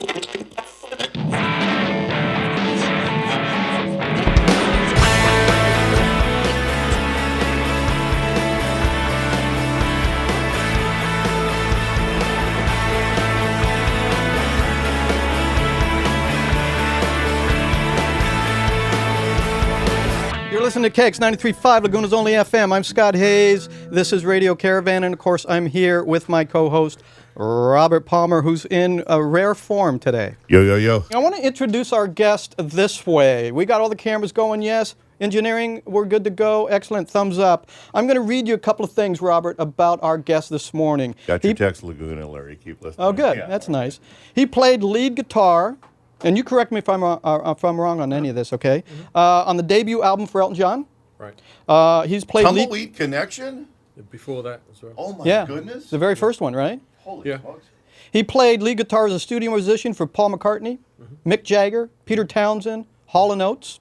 You're listening to KX 93.5, Laguna's Only FM. I'm Scott Hayes. This is Radio Caravan, and of course, I'm here with my co-host, Robert Palmer, who's in a rare form today. Yo, yo, yo. I want to introduce our guest this way. We got all the cameras going, yes. Engineering, we're good to go. Excellent, thumbs up. I'm going to read you a couple of things, Robert, about our guest this morning. Got your text, Laguna, Larry. Keep listening. Oh, good. Yeah. That's nice. He played lead guitar. And you correct me if I'm wrong on any of this, okay? On the debut album for Elton John. Right. He's played Tumbleweed Connection? Before that as well. Oh, my goodness. The very first one, right? Holy smokes. He played lead guitar as a studio musician for Paul McCartney, Mick Jagger, Peter Townsend, Hall & Oates.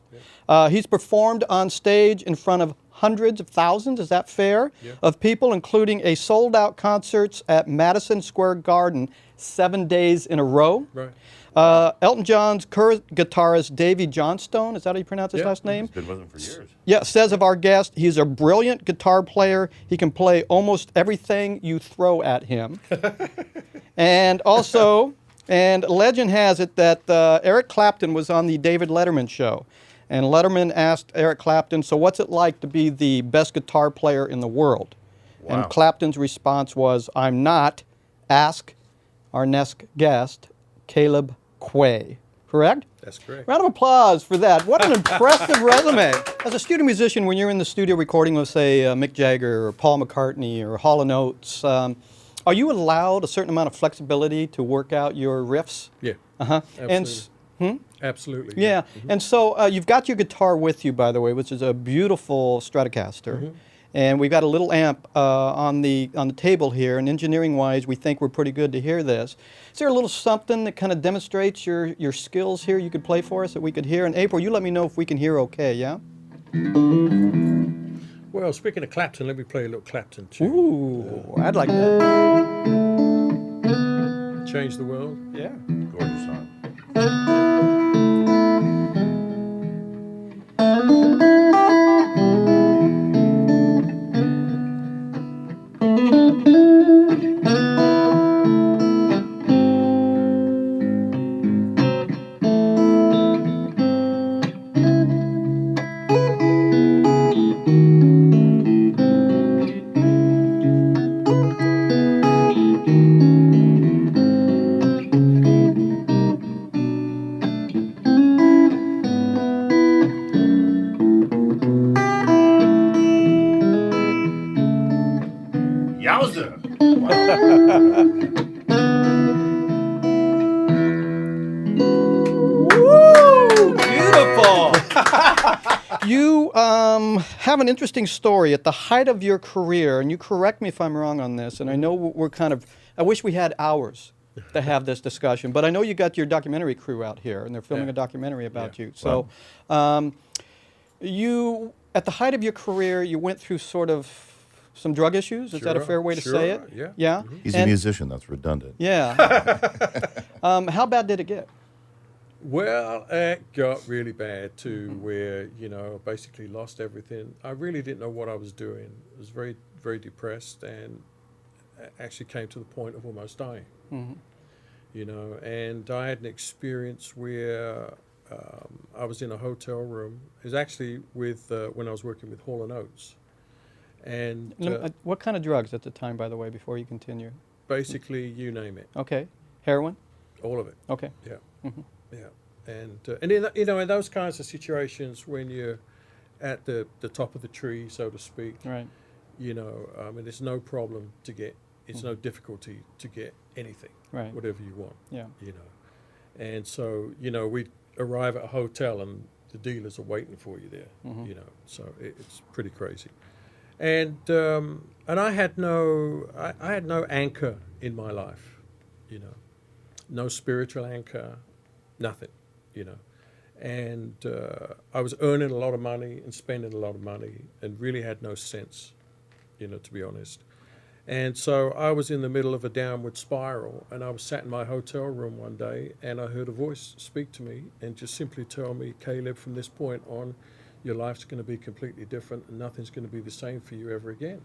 He's performed on stage in front of hundreds of thousands, is that fair, of people, including a sold-out concerts at Madison Square Garden 7 days in a row. Right. Elton John's current guitarist, Davy Johnstone, is that how you pronounce his last name? He's been with him for years. Yeah, says of our guest, he's a brilliant guitar player. He can play almost everything you throw at him. And also, and legend has it that Eric Clapton was on the David Letterman show. And Letterman asked Eric Clapton, so what's it like to be the best guitar player in the world? Wow. And Clapton's response was, I'm not. Ask our next guest, Caleb Quay. Correct? That's correct. Round of applause for that. What an impressive resume. As a studio musician, when you're in the studio recording with, say, Mick Jagger or Paul McCartney or Hall & Oates, are you allowed a certain amount of flexibility to work out your riffs? Yeah. Absolutely. Absolutely. Yeah. And so you've got your guitar with you, by the way, which is a beautiful Stratocaster. And we've got a little amp on the table here, and engineering-wise, we think we're pretty good to hear this. Is there a little something that kind of demonstrates your skills here you could play for us that we could hear? And April, you let me know if we can hear okay, yeah? Well, speaking of Clapton, let me play a little Clapton tune. Ooh, I'd like that. Change the World. Yeah. Gorgeous song. Yowza! Woo! Beautiful! You have an interesting story at the height of your career, and you correct me if I'm wrong on this, and I know we're kind of, I wish we had hours to have this discussion, but I know you got your documentary crew out here, and they're filming a documentary about you. So you, at the height of your career, you went through sort of some drug issues? Is that a fair way to say it? Yeah. Yeah? He's a musician. That's redundant. Yeah. How bad did it get? Well, it got really bad to where, I basically lost everything. I really didn't know what I was doing. I was very, very depressed and actually came to the point of almost dying. And I had an experience where I was in a hotel room. It was actually with when I was working with Hall & Oates. And what kind of drugs at the time, by the way, before you continue? Basically, you name it. Okay. Heroin? All of it. Okay. Yeah. Yeah. And in those kinds of situations when you're at the top of the tree, so to speak, right. It's no problem to get, it's no difficulty to get anything, right. whatever you want, yeah. And so, we'd arrive at a hotel and the dealers are waiting for you there, so it's pretty crazy. And I had no anchor in my life, no spiritual anchor, nothing, And I was earning a lot of money and spending a lot of money and really had no sense, to be honest. And so I was in the middle of a downward spiral, and I was sat in my hotel room one day, and I heard a voice speak to me and just simply tell me, Caleb, from this point on, your life's going to be completely different, and nothing's going to be the same for you ever again.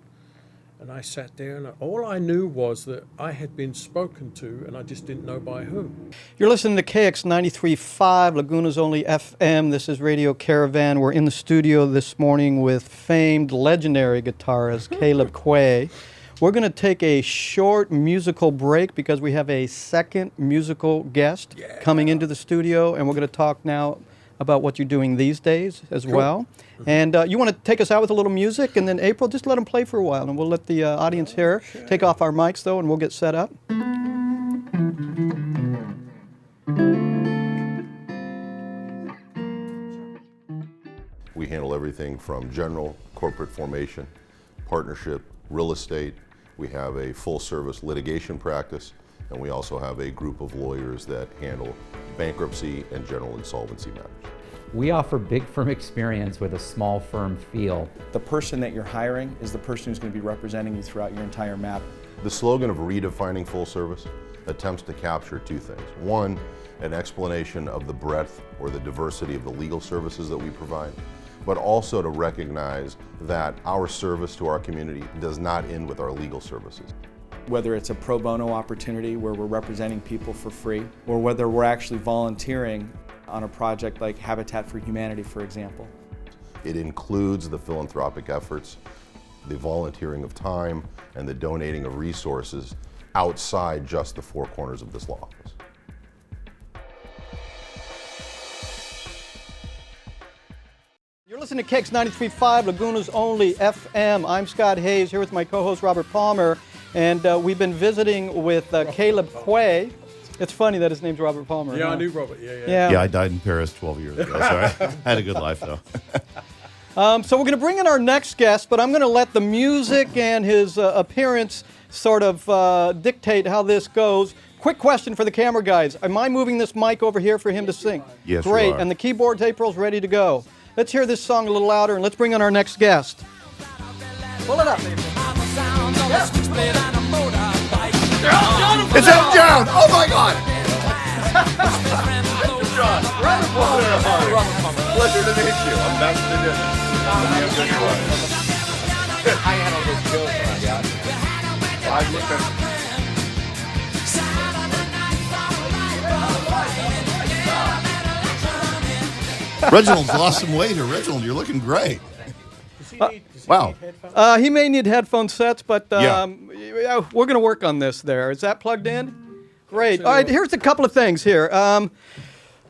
And I sat there, and all I knew was that I had been spoken to, and I just didn't know by whom. You're listening to KX 93.5, Laguna's only FM. This is Radio Caravan. We're in the studio this morning with famed, legendary guitarist Caleb Quay. We're going to take a short musical break because we have a second musical guest coming into the studio, and we're going to talk now about what you're doing these days as well. And you want to take us out with a little music, and then April, just let them play for a while, and we'll let the audience hear. Take off our mics, though, and we'll get set up. We handle everything from general corporate formation, partnership, real estate. We have a full-service litigation practice, and we also have a group of lawyers that handle bankruptcy and general insolvency matters. We offer big firm experience with a small firm feel. The person that you're hiring is the person who's going to be representing you throughout your entire map. The slogan of redefining full service attempts to capture two things. One, an explanation of the breadth or the diversity of the legal services that we provide, but also to recognize that our service to our community does not end with our legal services. Whether it's a pro bono opportunity where we're representing people for free, or whether we're actually volunteering on a project like Habitat for Humanity, for example. It includes the philanthropic efforts, the volunteering of time, and the donating of resources outside just the four corners of this law office. You're listening to KX 93.5, Laguna's only FM. I'm Scott Hayes, here with my co-host Robert Palmer, and we've been visiting with Caleb Quay. It's funny that his name's Robert Palmer. Yeah, huh? I knew Robert. Yeah. Yeah, I died in Paris 12 years ago, so I had a good life, though. So we're going to bring in our next guest, but I'm going to let the music and his appearance sort of dictate how this goes. Quick question for the camera guys. Am I moving this mic over here for him to sing? Yes, you Great. are. And the keyboards, April's ready to go. Let's hear this song a little louder, and let's bring in our next guest. Pull it up, April. It's Elton John! Oh my God! Pleasure to meet you. I'm back to dinner. I had all those skills when I got Reginald's lost some weight. Reginald, you're looking great. Wow. He may need headphone sets, but Yeah. we're going to work on this there. Is that plugged in? Great. All right, here's a couple of things here.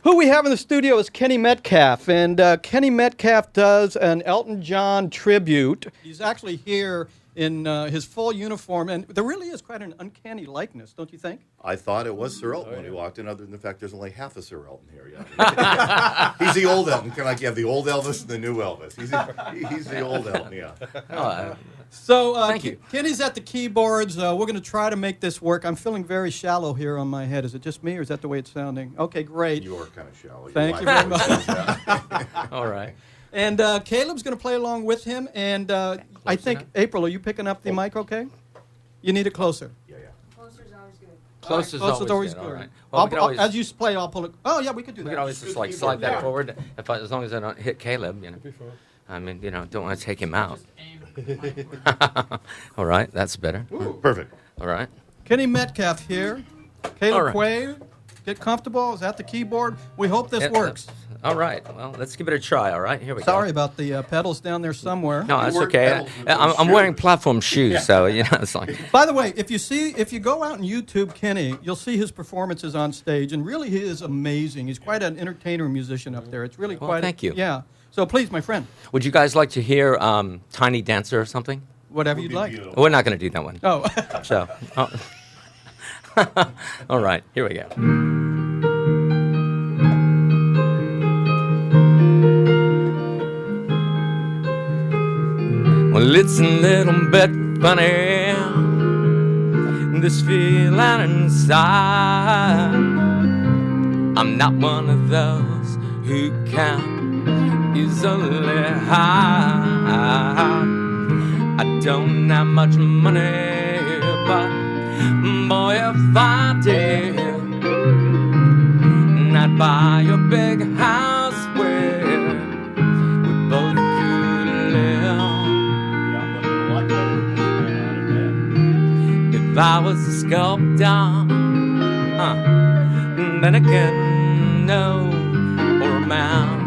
Who we have in the studio is Kenny Metcalf, and Kenny Metcalf does an Elton John tribute. He's actually here in his full uniform, and there really is quite an uncanny likeness, don't you think? I thought it was Sir Elton when he walked in, other than the fact there's only half a Sir Elton here yet. He's the old Elton. Kind of like you have the old Elvis and the new Elvis. He's the old Elton, yeah. So, Thank you. Kenny's at the keyboards. We're going to try to make this work. I'm feeling very shallow here on my head. Is it just me, or is that the way it's sounding? Okay, great. You are kind of shallow. Thank you very much. All right. And Caleb's going to play along with him. And I think, April, are you picking up the mic okay? You need it closer. Closer's always good. Close is Closer's always good. good. All right. Well, we could always, as you play, I'll pull it. Oh, yeah, we could do we that. could always just like slide that forward. As long as I don't hit Caleb, you know. I mean, you know, don't want to take him out. All right, that's better. Perfect. All right. Kenny Metcalf here. Caleb All right. Quay, get comfortable. Is at the keyboard. We hope this works. All right. Well, let's give it a try. All right. Here we go. Sorry about the pedals down there somewhere. No, that's wear okay. pedals with those I'm wearing shoes. platform shoes, so you know it's like. By the way, if you go out and YouTube Kenny, you'll see his performances on stage, and really he is amazing. He's quite an entertainer musician up there. It's really Well, quite. thank you. Yeah. So please, my friend, Would you guys like to hear Tiny Dancer or something? whatever you'd like. We're not going to do that one. Oh. So. All right. Here we go. Well, it's a little bit funny, this feeling inside. I'm not one of those who can easily hide. I don't have much money, if I did, I'd buy a big house where we both could live. If I was a sculptor, then again, no, or a man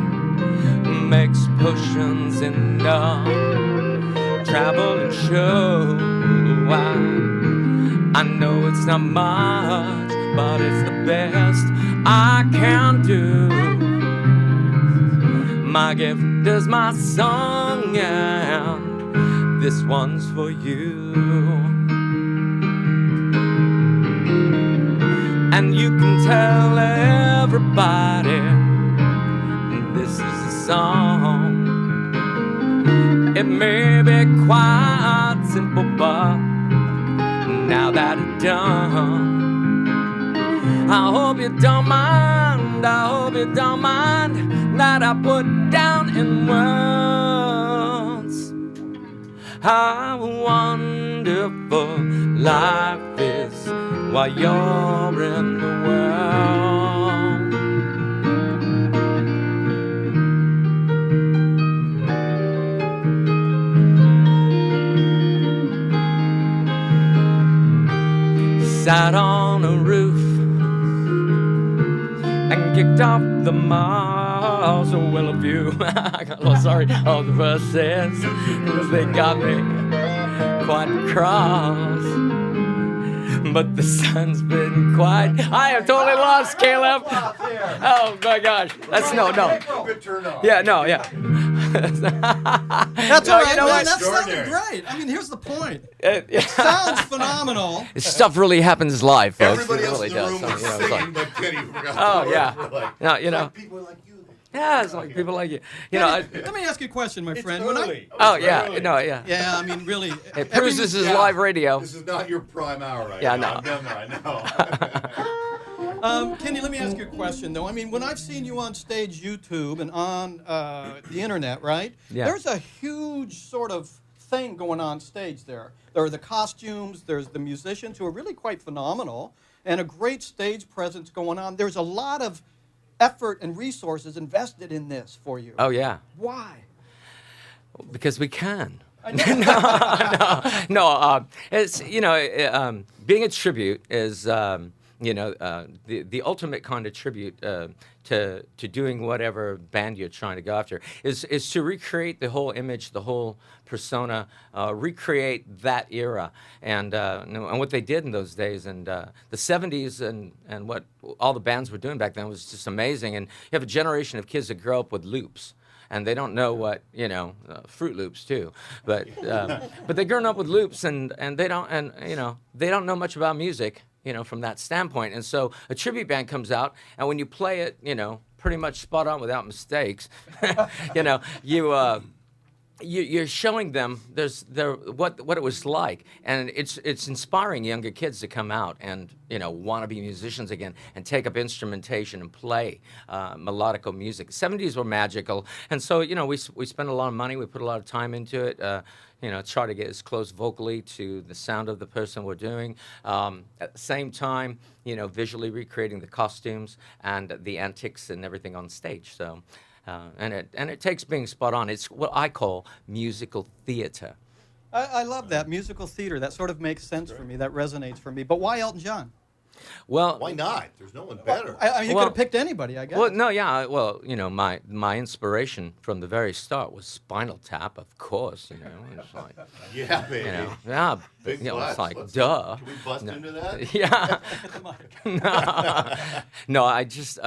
makes potions in the traveling show. I know it's not much, but it's the best I can do. My gift is my song, and this one's for you. And you can tell everybody this is a song. It may be quite simple, but now that it's done, I hope you don't mind, I hope you don't mind that I put down in words how wonderful life is while you're in the world. Sat on a roof and kicked off the miles. Oh, well, a few. Oh, sorry. Oh, the verses, they got me quite cross. But the sun's been quite. I have totally lost, Caleb. Oh my gosh. That's no. Yeah, no, yeah. That's all right, man. That sounded great. I mean, here's the point. It sounds phenomenal. This stuff really happens live, folks. Everybody it else really in the room does. was singing, but Kenny forgot. Oh, yeah. No, you know. People like you. Yeah, it's like people like you. You know. Let me ask you a question, my friend. Oh, yeah. No, yeah. Yeah, I mean, really. It proves this is live radio. This is not your prime hour right Yeah, now. no. I know. Kenny, let me ask you a question, though. I mean, when I've seen you on stage, YouTube, and on the internet, right? Yeah. There's a huge sort of thing going on stage there. There are the costumes, there's the musicians who are really quite phenomenal, and a great stage presence going on. There's a lot of effort and resources invested in this for you. Oh, yeah. Why? Because we can. No. It's, you know, being a tribute is, you know, the ultimate kind of tribute to doing whatever band you're trying to go after is to recreate the whole image, the whole persona, recreate that era, and what they did in those days, and the 70s, and what all the bands were doing back then was just amazing. And you have a generation of kids that grow up with loops. And they don't know what, you know, Fruit Loops too, but they're growing up with loops, and they don't, and you know, they don't know much about music, you know, from that standpoint. And so a tribute band comes out, and when you play it, you know, pretty much spot on without mistakes, you know, you're showing them what it was like, and it's inspiring younger kids to come out and, you know, want to be musicians again and take up instrumentation and play melodical music. The 70s were magical, and so, you know, we spent a lot of money, we put a lot of time into it, you know, try to get as close vocally to the sound of the person we're doing. At the same time, you know, visually recreating the costumes and the antics and everything on stage. So. And it takes being spot on. It's what I call musical theater. I love that. Musical theater. That sort of makes sense for me. That resonates for me. But why Elton John? Well, Why not? There's no one better. I mean, you could have picked anybody, I guess. Well, no, yeah. Well, you know, my inspiration from the very start was Spinal Tap, of course. You know, it's like, Yeah, baby. you know, yeah, Big you know, flex. it's like, Let's- duh. Can we bust into that? Yeah. No, I just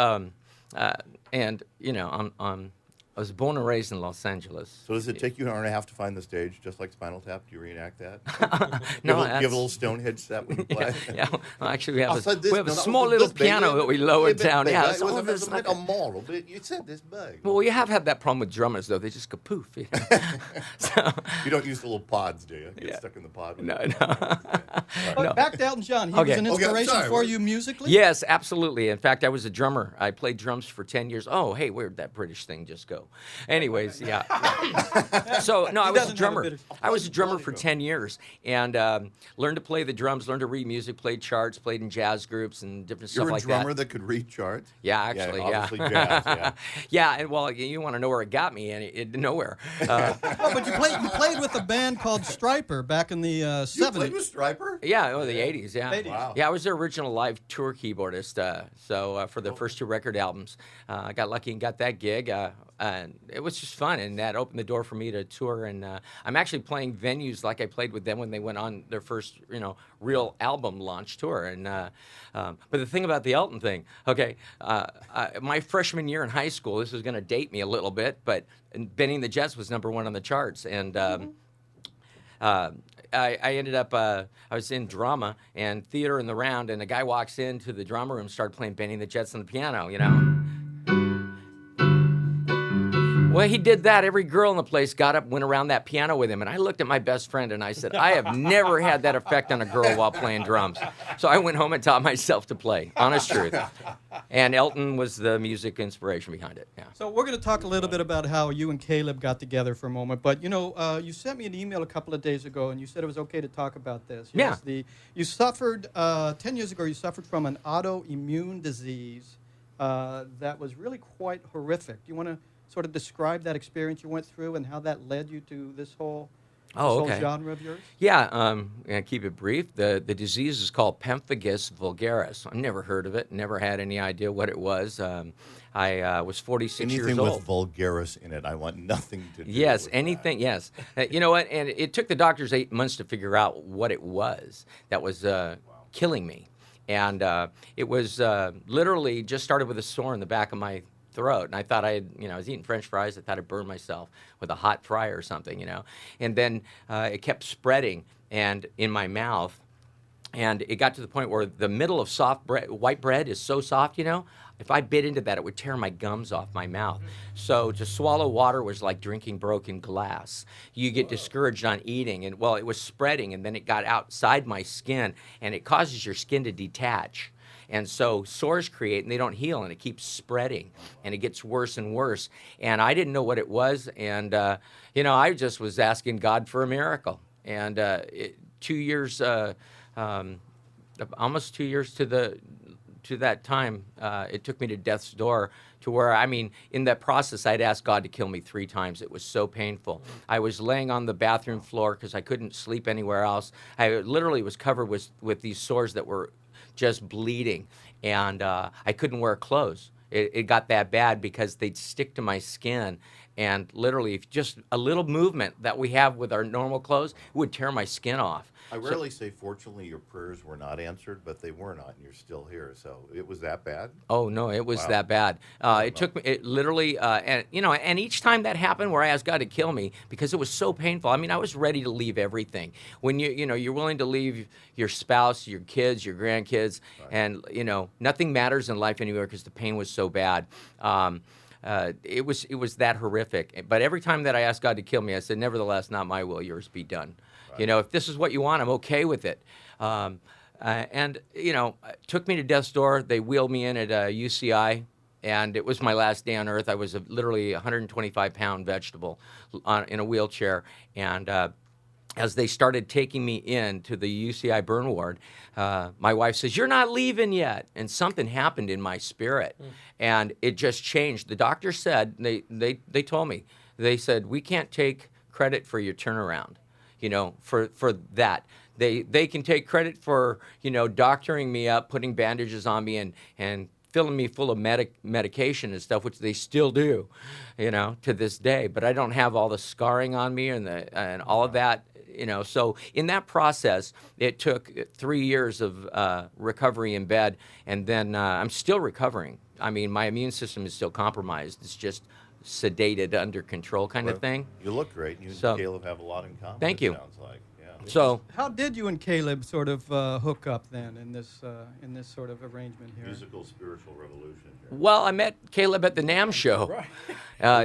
and you know, I was born and raised in Los Angeles. So does it take you an hour and a half to find the stage, just like Spinal Tap? Do you reenact that? No, you have a that's- little Stonehenge set when you play? Yeah, well, actually, we have Outside a this- no, that small was little this big. piano that we lowered Yeah, down. big. Yeah, It so wasn't there's like like a model, but you said this big. well, we have had that problem with drummers, though. They just go poof. You know? So, You don't use the little pods, do you? Get Yeah. stuck in the pod. no. Back to Elton John. He Okay. was an Okay, I'm inspiration sorry. for you musically? Yes, absolutely. In fact, I was a drummer. I played drums for 10 years. Oh, hey, where'd that British thing just go? Anyways, yeah. So, no, I was a doesn't have a drummer. British- I was a drummer for 10 years and learned to play the drums, learned to read music, played charts, played in jazz groups and different You're stuff a like drummer that. that could read charts? Yeah, actually, yeah. Obviously jazz, yeah. Yeah, and well, you want to know where it got me, and it nowhere. Oh, but you played with a band called Striper back in the You 70s. played with Striper? Yeah, oh, the 80s, yeah. 80s. Wow. Yeah, I was their original live tour keyboardist. So for the first 2 record albums, I got lucky and got that gig. And it was just fun, and that opened the door for me to tour. And I'm actually playing venues like I played with them when they went on their first, real album launch tour. And but the thing about the Elton thing, okay, my freshman year in high school, this is going to date me a little bit, but Benny and the Jets was #1 on the charts, and. I ended up, I was in drama and theater in the round, and a guy walks into the drama room, started playing Benny and the Jets on the piano, Well, he did that. Every girl in the place got up, went around that piano with him, and I looked at my best friend and I said, I have never had that effect on a girl while playing drums. So I went home and taught myself to play, honest truth. And Elton was the music inspiration behind it, yeah. So we're going to talk a little bit about how you and Caleb got together for a moment. But, you sent me an email a couple of days ago, and you said it was okay to talk about this. Yeah. You suffered, 10 years ago, you suffered from an autoimmune disease that was really quite horrific. Do you want to sort of describe that experience you went through and how that led you to this whole genre of yours? Yeah, gonna keep it brief. The disease is called pemphigus vulgaris. I've never heard of it, never had any idea what it was. I was 46 years Anything old. with vulgaris in it, I want nothing to do Yes, with anything, yes. You know what? And it took the doctors 8 months to figure out what it was that was killing me. And it was literally just started with a sore in the back of my throat, and I thought I was eating French fries. I thought I'd burned myself with a hot fryer or something, And then it kept spreading and in my mouth, and it got to the point where the middle of soft bread, white bread, is so soft, If I bit into that, it would tear my gums off my mouth. So to swallow water was like drinking broken glass. You get discouraged on eating, and well, it was spreading, and then it got outside my skin, and it causes your skin to detach. And so sores create, and they don't heal, and it keeps spreading, and it gets worse and worse. And I didn't know what it was, and I just was asking God for a miracle. And 2 years, almost 2 years to that time, it took me to death's door, to where, in that process, I'd asked God to kill me 3 times. It was so painful. I was laying on the bathroom floor because I couldn't sleep anywhere else. I literally was covered with these sores that were just bleeding, and I couldn't wear clothes. It got that bad because they'd stick to my skin, and literally just a little movement that we have with our normal clothes would tear my skin off. I rarely say, fortunately, your prayers were not answered, but they were not, and you're still here. So it was that bad? Oh, no, it was Wow. that bad. It took me, it literally, and each time that happened where I asked God to kill me, because it was so painful, I was ready to leave everything. When you're willing to leave your spouse, your kids, your grandkids, right. And, nothing matters in life anymore because the pain was so bad. It was that horrific. But every time that I asked God to kill me, I said, nevertheless, not my will, yours be done. Right. If this is what you want, I'm okay with it. And it took me to death's door. They wheeled me in at UCI, and it was my last day on earth. I was literally a 125-pound vegetable in a wheelchair. And as they started taking me in to the UCI burn ward, my wife says, "You're not leaving yet." And something happened in my spirit, and it just changed. The doctor said, they told me, they said, "We can't take credit for your turnaround, for that. They can take credit for, doctoring me up, putting bandages on me, and filling me full of medication and stuff, which they still do, to this day. But I don't have all the scarring on me and all of that, So in that process, it took 3 years of recovery in bed, and then I'm still recovering. My immune system is still compromised. It's just sedated, under control kind of thing. You look great. You and Caleb have a lot in common. Thank you. Sounds like, yeah. So, how did you and Caleb sort of hook up then in this sort of arrangement here? Musical spiritual revolution here. Well, I met Caleb at the NAMM show, Right.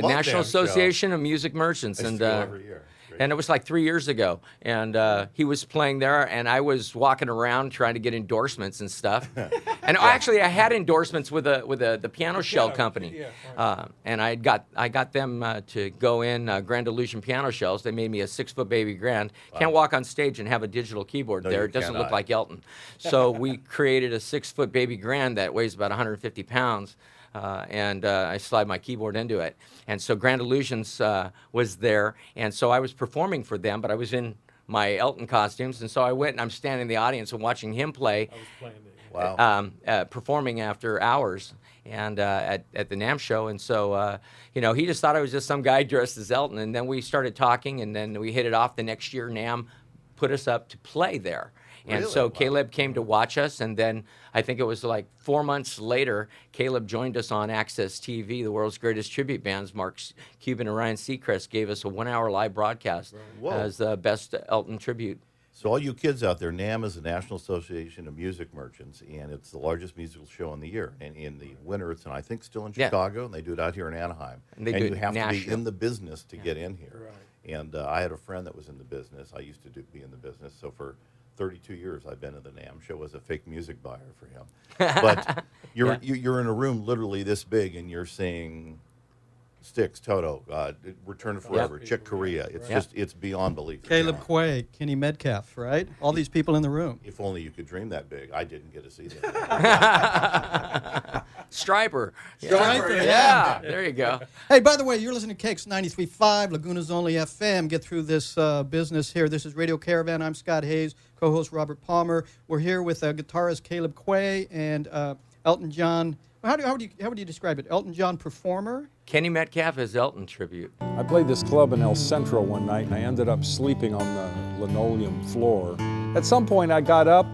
National NAMM Association of Music Merchants, I and see it every year. And it was like 3 years ago, and he was playing there, and I was walking around trying to get endorsements and stuff. And actually, I had endorsements with the piano shell company, and I got them to go in Grand Illusion piano shells. They made me a 6-foot baby grand. Can't walk on stage and have a digital keyboard there. It doesn't look like Elton. So we created a 6-foot baby grand that weighs about 150 pounds. And I slide my keyboard into it. And so Grand Illusions was there, and so I was performing for them, but I was in my Elton costumes, and so I went and I'm standing in the audience and watching him play. I was playing it. Wow. Performing after hours and at the NAMM show. And so, he just thought I was just some guy dressed as Elton. And then we started talking, and then we hit it off. The next year, NAMM put us up to play there. And Really? so Wow. Caleb came to watch us, and then I think it was like 4 months later, Caleb joined us on Access TV, the world's greatest tribute bands. Mark Cuban and Ryan Seacrest gave us a 1-hour live broadcast Whoa. as the best Elton tribute. So all you kids out there, NAMM is the National Association of Music Merchants, and it's the largest musical show in the year. And in the winter, it's I think still in Yeah. Chicago, and they do it out here in Anaheim. And they do you it have to be national. in the business to get in here. Right. And I had a friend that was in the business. I used to be in the business. So for 32 years, I've been at the NAMM show as a fake music buyer for him. But you're in a room literally this big, and you're seeing Styx, Toto, Return to Forever, Chick Corea. It's just, it's beyond belief. Caleb Yeah. Quay, Kenny Metcalf, right? All these people in the room. If only you could dream that big. I didn't get to see them. Stryper. Stryper, Yeah, there you go. Hey, by the way, you're listening to Cakes 93.5, Laguna's only FM. Get through this business here. This is Radio Caravan. I'm Scott Hayes, co-host Robert Palmer. We're here with guitarist Caleb Quay and Elton John. How would you describe it? Elton John performer? Kenny Metcalf is Elton tribute. I played this club in El Centro one night, and I ended up sleeping on the linoleum floor. At some point, I got up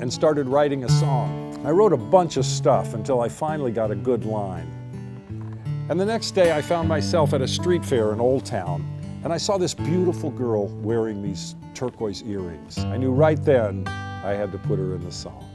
and started writing a song. I wrote a bunch of stuff until I finally got a good line. And the next day, I found myself at a street fair in Old Town, and I saw this beautiful girl wearing these turquoise earrings. I knew right then I had to put her in the song.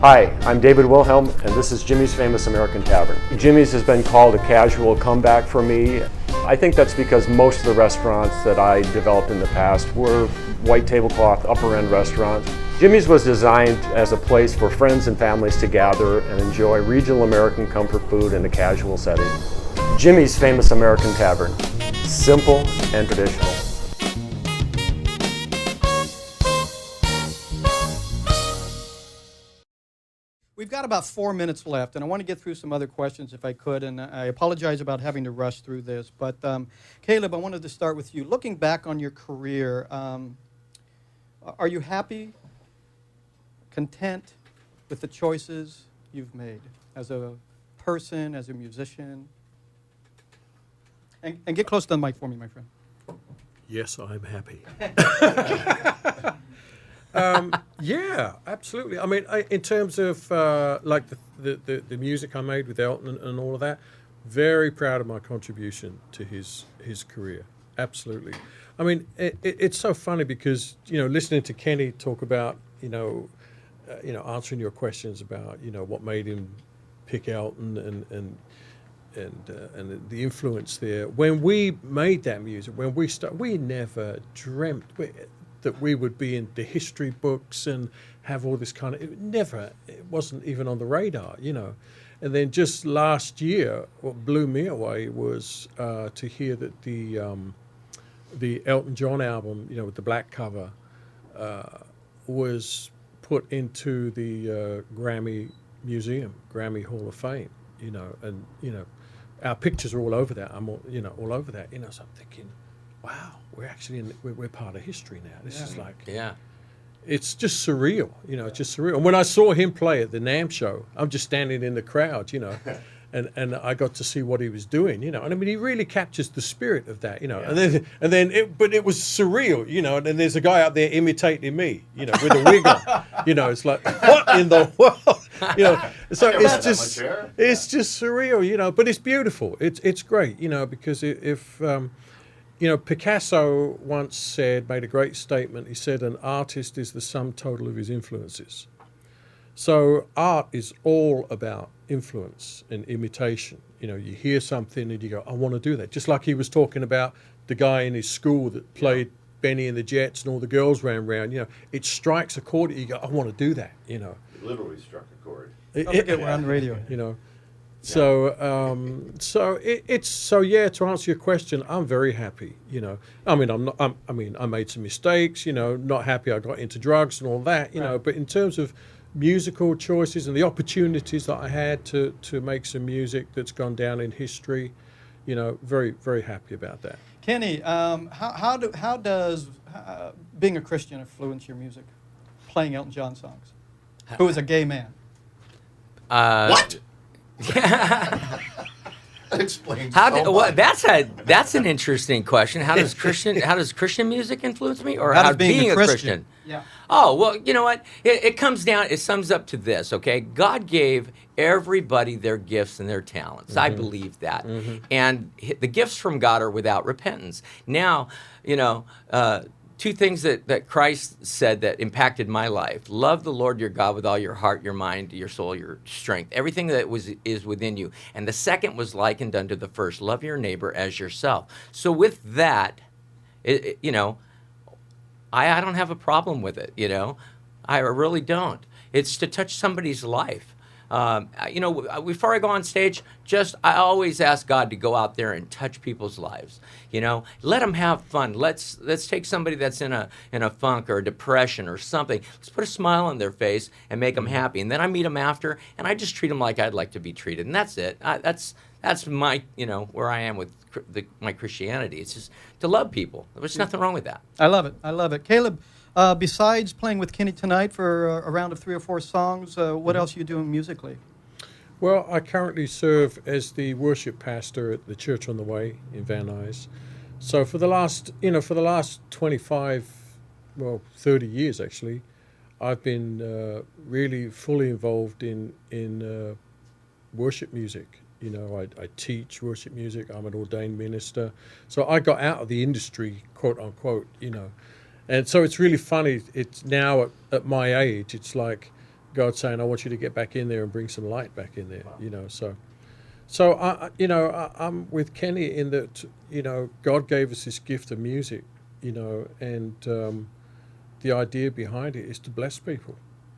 Hi, I'm David Wilhelm, and this is Jimmy's Famous American Tavern. Jimmy's has been called a casual comeback for me. I think that's because most of the restaurants that I developed in the past were white tablecloth, upper-end restaurants. Jimmy's was designed as a place for friends and families to gather and enjoy regional American comfort food in a casual setting. Jimmy's Famous American Tavern. Simple and traditional. We've got about 4 minutes left, and I want to get through some other questions if I could, and I apologize about having to rush through this. But Caleb, I wanted to start with you. Looking back on your career, are you happy, content with the choices you've made as a person, as a musician? And get close to the mic for me, my friend. Yes, I'm happy. Yeah, absolutely. I mean, in terms of like the music I made with Elton and all of that, very proud of my contribution to his career. Absolutely. I mean, it's so funny because listening to Kenny talk about answering your questions about what made him pick Elton and the influence there. When we made that music, when we started, we never dreamt that we would be in the history books and have all this kind of, it wasn't even on the radar, And then just last year, what blew me away was to hear that the Elton John album, with the black cover, was put into the Grammy Museum, Grammy Hall of Fame, and, our pictures are all over that. I'm all over that, so I'm thinking, wow, we're actually we're part of history now. This is like, it's just surreal, it's just surreal. And when I saw him play at the NAMM show, I'm just standing in the crowd, and I got to see what he was doing, And I mean, he really captures the spirit of that, And then, but it was surreal, And then there's a guy out there imitating me, with a wig on, It's like, what in the world, So it's just surreal, But it's beautiful. It's great, because if Picasso once made a great statement. He said, an artist is the sum total of his influences. So art is all about influence and imitation. You know, you hear something and you go, I want to do that. Just like he was talking about the guy in his school that played Benny and the Jets and all the girls ran around. You know, it strikes a chord. You go, I want to do that. You know, It literally struck a chord. Don't forget we're on the radio. You know, so yeah. To answer your question, I'm very happy. You know, I mean, I made some mistakes. You know, not happy I got into drugs and all that. You know, but in terms of musical choices and the opportunities that I had to make some music that's gone down in history, you know, very, very happy about that. Kenny, how does being a Christian influence your music? Playing Elton John songs. Who is a gay man? What? That explains How so do, well, much. that's an interesting question. How does Christian music influence me, or How how does being a a Christian- Yeah. Oh, well, you know what? It sums up to this, okay? God gave everybody their gifts and their talents. I believe that. And the gifts from God are without repentance. Now, you know, two things that Christ said that impacted my life. Love the Lord your God with all your heart, your mind, your soul, your strength. Everything that is within you. And the second was likened unto the first. Love your neighbor as yourself. So with that, you know, I don't have a problem with it, you know. I really don't. It's to touch somebody's life. You know, before I go on stage, I always ask God to go out there and touch people's lives. You know, let them have fun. Let's take somebody that's in a funk or a depression or something. Let's put a smile on their face and make them happy. And then I meet them after, and I just treat them like I'd like to be treated. And that's it. That's my, you know, where I am with my Christianity. It's just to love people. There's nothing wrong with that. I love it. I love it. Caleb, besides playing with Kenny tonight for a round of 3 or 4 songs, what else are you doing musically? Well, I currently serve as the worship pastor at the church on the Way in Van Nuys. So for the last 25, 30 years actually, I've been really fully involved in worship music. You know, I teach worship music. I'm an ordained minister. So I got out of the industry, quote unquote, you know. And so it's really funny. It's now at my age, it's like God saying, I want you to get back in there and bring some light back in there, you know. So I'm with Kenny in that, you know, God gave us this gift of music, you know, and the idea behind it is to bless people.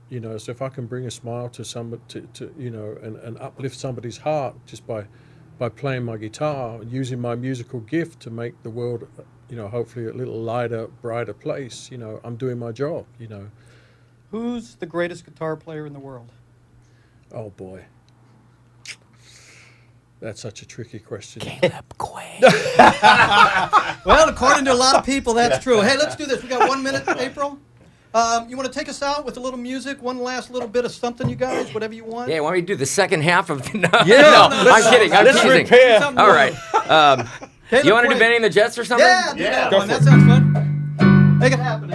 You know, so if I can bring a smile to somebody, to you know, and uplift somebody's heart just by playing my guitar and using my musical gift to make the world, you know, hopefully a little lighter, brighter place, you know, I'm doing my job, you know. Who's the greatest guitar player in the world? Oh, boy. That's such a tricky question. Quay. Well, according to a lot of people, that's true. Hey, let's do this. We got 1 minute, April. You want to take us out with a little music, one last little bit of something, you guys, whatever you want? Yeah, want me to do the second half of the... No, Yeah, no, I'm kidding. I'm let's teasing. repair. All right. Caleb, You want to do Quay. Benny and the Jets or something? Yeah, do that Go one. for That it. sounds fun. Make it happen.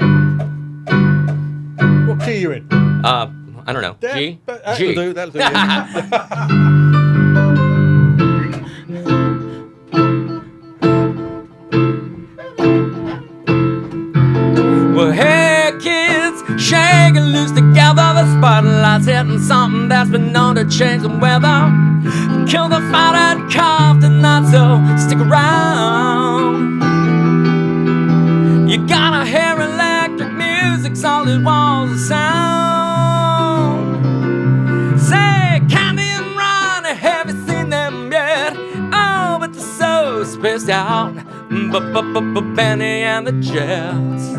What key are you in? I don't know. G? G. That'll do. Yeah. Well, hey, kids, shake and loose together. The spotlight's hitting something that's been known to change the weather. Kill the fight and cough, and not so stick around. You gotta hear electric music's all it wants to sound. Say, Candy and Ronnie, have you seen them yet? Oh, but they're so spaced out. Benny and the Jets.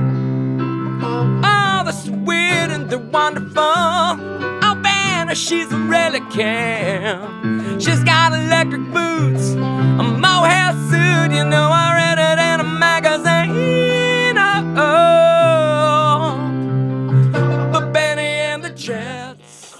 Oh, they're sweet and they're wonderful. Oh, Benny, she's a really can. She's got electric boots, a mohair suit. You know, I read it in a magazine. Oh, but Benny and the Jets.